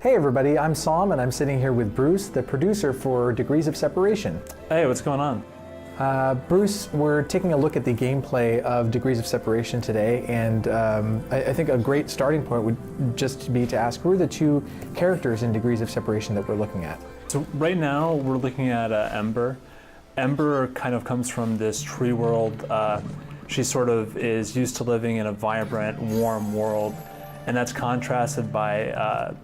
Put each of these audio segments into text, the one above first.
Hey everybody, I'm Sam and I'm sitting here with Bruce, the producer for Degrees of Separation. Hey, what's going on? Bruce, we're taking a look at the gameplay of Degrees of Separation today, and I think a great starting point would just be to ask, who are the two characters in Degrees of Separation that we're looking at? So right now we're looking at Ember. Ember kind of comes from this tree world. She sort of is used to living in a vibrant, warm world, and that's contrasted by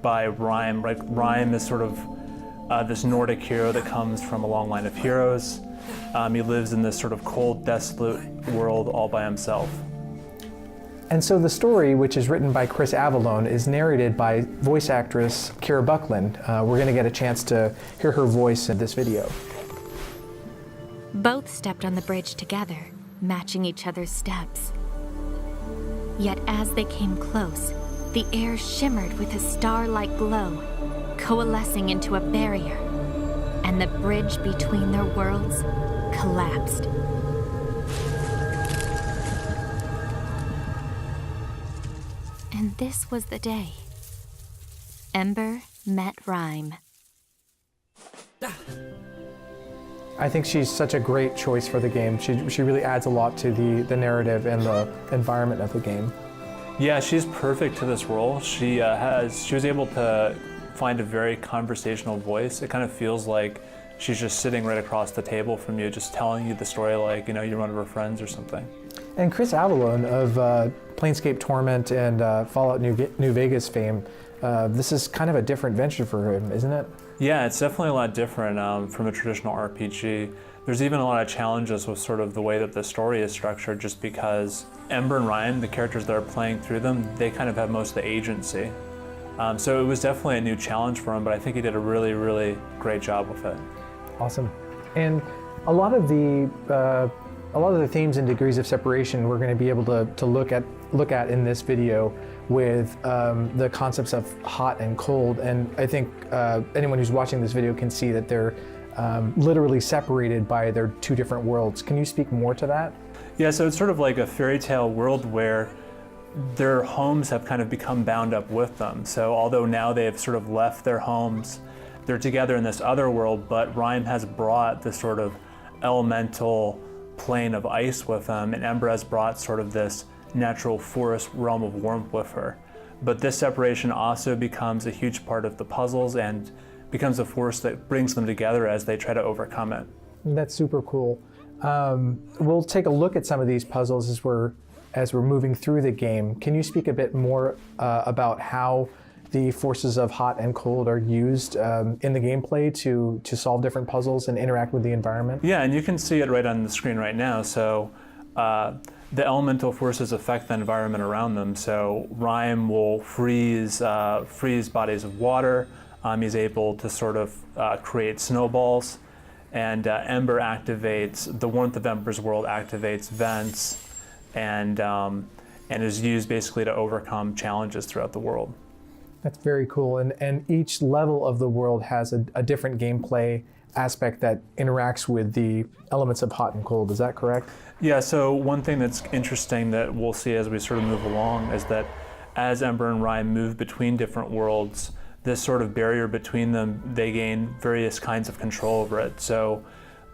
Rhyme. Right? Rhyme is sort of this Nordic hero that comes from a long line of heroes. He lives in this sort of cold, desolate world all by himself. And so the story, which is written by Chris Avallone, is narrated by voice actress Kira Buckland. We're going to get a chance to hear her voice in this video. Both stepped on the bridge together, matching each other's steps. Yet as they came close, the air shimmered with a star-like glow, coalescing into a barrier, and the bridge between their worlds collapsed. And this was the day Ember met Rhyme. I think she's such a great choice for the game. She really adds a lot to the narrative and the environment of the game. Yeah, she's perfect to this role. She was able to find a very conversational voice. It kind of feels like she's just sitting right across the table from you, just telling you the story like, you know, you're one of her friends or something. And Chris Avallone of Planescape Torment and Fallout New Vegas fame, this is kind of a different venture for him, isn't it? Yeah, it's definitely a lot different from a traditional RPG. There's even a lot of challenges with sort of the way that the story is structured, just because Ember and Ryan, the characters that are playing through them, they kind of have most of the agency. So it was definitely a new challenge for him, but I think he did a really, really great job with it. Awesome. And a lot of the themes and Degrees of Separation we're going to be able to look at in this video with the concepts of hot and cold. And I think anyone who's watching this video can see that they're literally separated by their two different worlds. Can you speak more to that? Yeah, so it's sort of like a fairy tale world where their homes have kind of become bound up with them. So although now they've sort of left their homes, they're together in this other world, but Rhyme has brought this sort of elemental plane of ice with them, and Ember has brought sort of this natural forest realm of warmth with her. But this separation also becomes a huge part of the puzzles and becomes a force that brings them together as they try to overcome it. That's super cool. We'll take a look at some of these puzzles as we're moving through the game. Can you speak a bit more about how the forces of hot and cold are used in the gameplay to solve different puzzles and interact with the environment? Yeah, and you can see it right on the screen right now. So the elemental forces affect the environment around them. So Rhyme will freeze bodies of water. He's able to sort of create snowballs. And Ember activates, the warmth of Ember's world activates vents and is used basically to overcome challenges throughout the world. That's very cool. And each level of the world has a different gameplay aspect that interacts with the elements of hot and cold. Is that correct? Yeah, so one thing that's interesting that we'll see as we sort of move along is that as Ember and Rhyme move between different worlds, this sort of barrier between them, they gain various kinds of control over it. So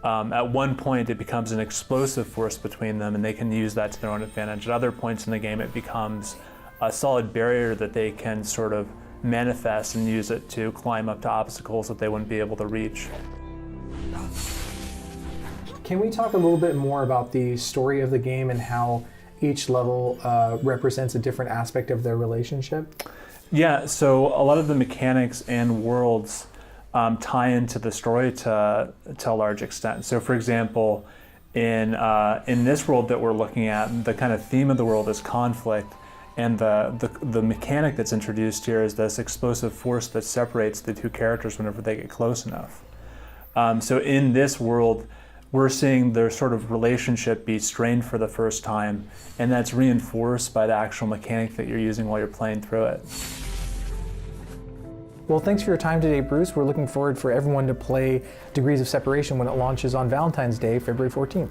at one point it becomes an explosive force between them and they can use that to their own advantage. At other points in the game it becomes a solid barrier that they can sort of manifest and use it to climb up to obstacles that they wouldn't be able to reach. Can we talk a little bit more about the story of the game and how each level represents a different aspect of their relationship? Yeah, so a lot of the mechanics and worlds tie into the story to a large extent. So for example, in this world that we're looking at, the kind of theme of the world is conflict. And the mechanic that's introduced here is this explosive force that separates the two characters whenever they get close enough. So in this world, we're seeing their sort of relationship be strained for the first time, and that's reinforced by the actual mechanic that you're using while you're playing through it. Well, thanks for your time today, Bruce. We're looking forward for everyone to play Degrees of Separation when it launches on Valentine's Day, February 14th.